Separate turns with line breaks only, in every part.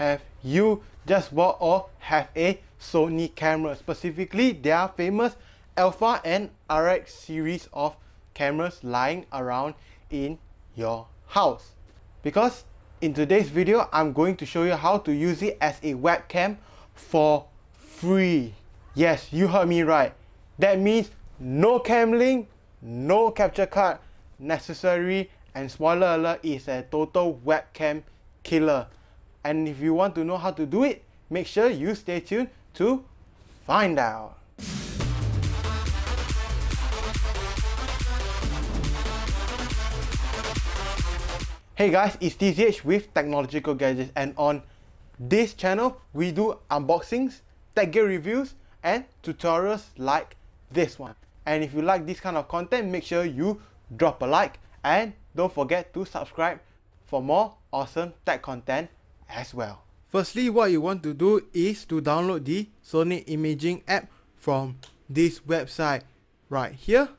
have you just bought or have a Sony camera, specifically their famous Alpha and RX series of cameras lying around in your house? Because in today's video, I'm going to show you how to use it as a webcam for free. Yes, you heard me right. That means no cam link, no capture card necessary, and spoiler alert, is a total webcam killer. And if you want to know how to do it, make sure you stay tuned to find out. Hey guys, it's TZH with Technological Gadgets, and on this channel we do unboxings, tech gear reviews, and tutorials like this one. And if you like this kind of content, make sure you drop a like and don't forget to subscribe for more awesome tech content as well. Firstly, what you want to do is to download the Sony imaging app from this website right here.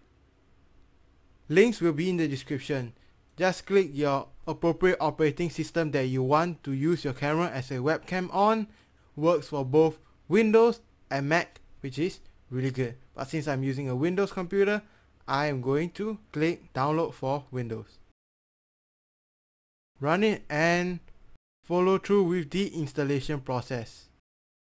Links will be in the description. Just click your appropriate operating system that you want to use your camera as a webcam on. Works for both Windows and Mac, which is really good. But since I'm using a Windows computer, I am going to click download for Windows. Run it and follow through with the installation process.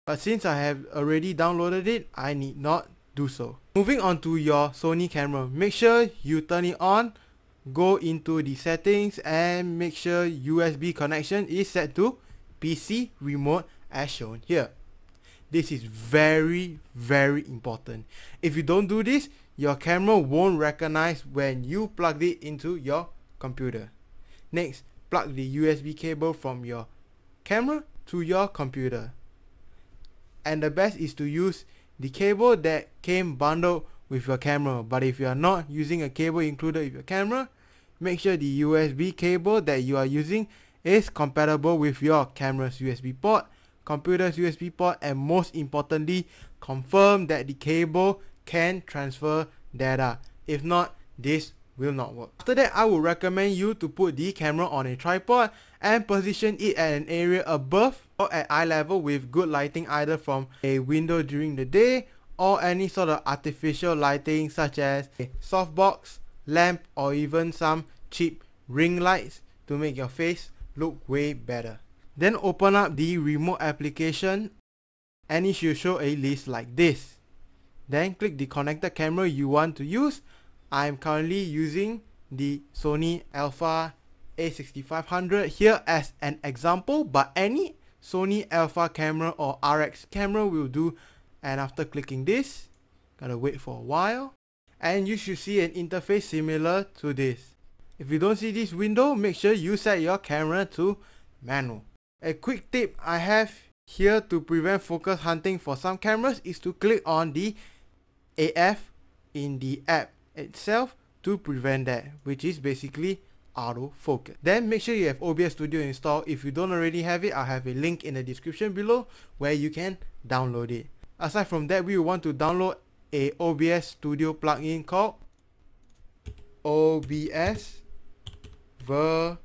But since I have already downloaded it, I need not do so. Moving on to your Sony camera, make sure you turn it on. Go into the settings and make sure USB connection is set to PC remote as shown here. This is very important. If you don't do this, your camera won't recognize when you plugged it into your computer. Next, plug the USB cable from your camera to your computer. And the best is to use the cable that came bundled with your camera. But if you are not using a cable included with your camera, make sure the USB cable that you are using is compatible with your camera's USB port, computer's USB port, and most importantly, confirm that the cable can transfer data. If not, this will not work. After that, I would recommend you to put the camera on a tripod and position it at an area above or at eye level with good lighting, either from a window during the day or any sort of artificial lighting such as a softbox, lamp, or even some cheap ring lights to make your face look way better. Then open up the remote application and it should show a list like this. Then click the connected camera you want to use. I am currently using the Sony Alpha A6500 here as an example, but any Sony Alpha camera or RX camera will do. And after clicking this, gotta wait for a while, and you should see an interface similar to this. If you don't see this window, make sure you set your camera to manual. A quick tip I have here to prevent focus hunting for some cameras is to click on the AF in the app itself to prevent that, which is basically autofocus. Then make sure you have OBS Studio installed. If you don't already have it, I'll have a link in the description below where you can download it. Aside from that, we will want to download a OBS Studio plugin called OBS Virtual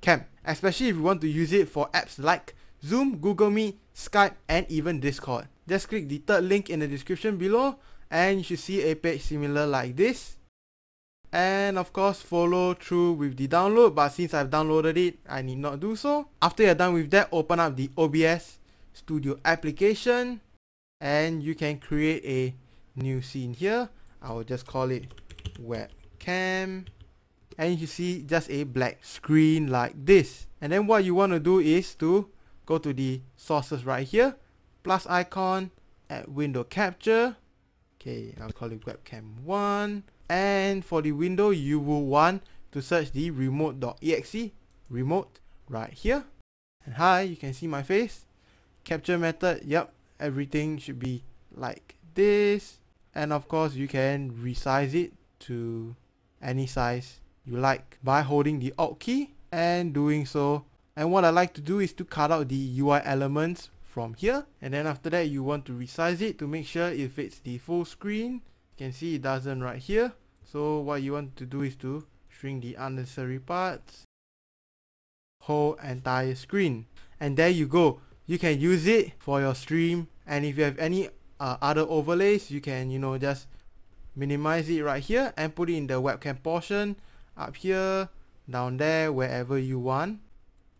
Cam, especially if you want to use it for apps like Zoom, Google Meet, Skype, and even Discord. Just click the third link in the description below and you should see a page similar like this. And of course, follow through with the download, but since I've downloaded it, I need not do so. After you're done with that, open up the OBS Studio application and you can create a new scene here. I will just call it webcam, and you see just a black screen like this. And then what you want to do is to go to the sources right here, plus icon, add window capture. Okay, I'll call it webcam 1. And for the window, you will want to search the remote.exe, remote, right here. And hi, you can see my face. Capture method, yep, everything should be like this. And of course, you can resize it to any size you like by holding the Alt key and doing so. And what I like to do is to cut out the UI elements from here. And then after that, you want to resize it to make sure it fits the full screen. You can see it doesn't right here. So what you want to do is to shrink the unnecessary parts. whole entire screen. And there you go. You can use it for your stream, and if you have any other overlays, you can just minimize it right here and put it in the webcam portion, up here, down there, wherever you want,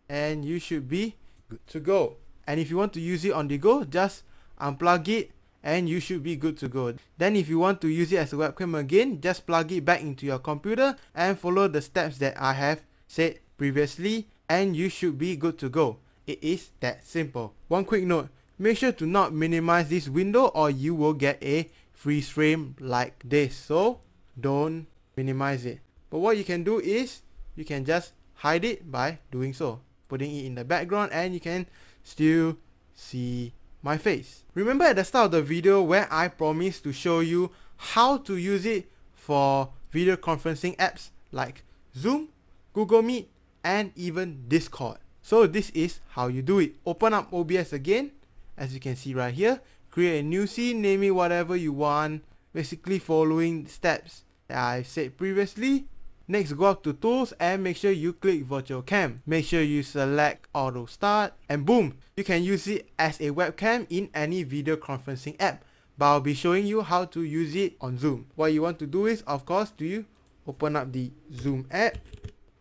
and you should be good to go. And if you want to use it on the go, just unplug it and you should be good to go. Then if you want to use it as a webcam again, just plug it back into your computer and follow the steps that I have said previously, and you should be good to go. It is that simple. One quick note, make sure to not minimize this window or you will get a freeze frame like this, so don't minimize it. But what you can do is you can just hide it by doing so, putting it in the background, and you can still see my face. Remember at the start of the video where I promised to show you how to use it for video conferencing apps like Zoom, Google Meet, and even Discord. So this is how you do it. Open up OBS again, as you can see right here. Create a new scene, name it whatever you want, basically following the steps that I said previously. Next, go up to tools and make sure you click virtual cam. Make sure you select auto start, and boom, you can use it as a webcam in any video conferencing app. But I'll be showing you how to use it on Zoom. What you want to do is, of course, you open up the Zoom app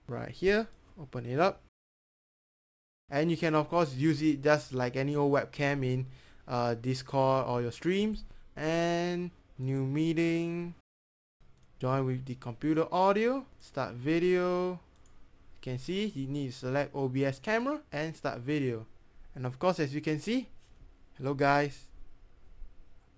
right here, open it up, and you can of course use it just like any old webcam in Discord or your streams. And new meeting, join with the computer audio, start video. You can see you need to select OBS camera and start video. And of course, as you can see, hello guys,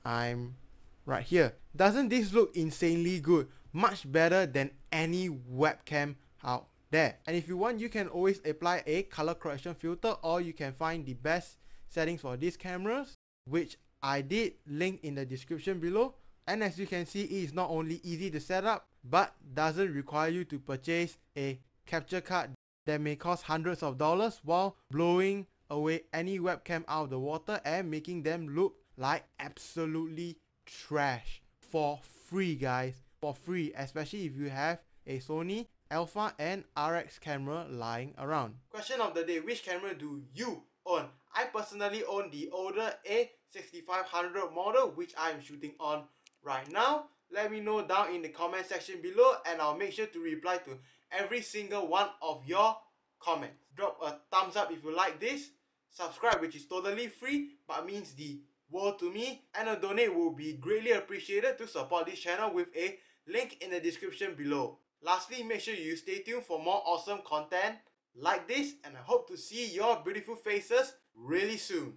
I'm right here. Doesn't this look insanely good? Much better than any webcam out there. And if you want, you can always apply a color correction filter, or you can find the best settings for these cameras, which I did link in the description below. And as you can see, it is not only easy to set up, but doesn't require you to purchase a capture card that may cost hundreds of dollars, while blowing away any webcam out of the water and making them look like absolutely trash for free, guys. For free, especially if you have a Sony Alpha and RX camera lying around. Question of the day, which camera do you own? I personally own the older A6500 model, which I am shooting on right now. Let me know down in the comment section below, and I'll make sure to reply to every single one of your comments. Drop a thumbs up if you like this, subscribe, which is totally free but means the world to me, and a donate will be greatly appreciated to support this channel with a link in the description below. Lastly, make sure you stay tuned for more awesome content like this, and I hope to see your beautiful faces really soon.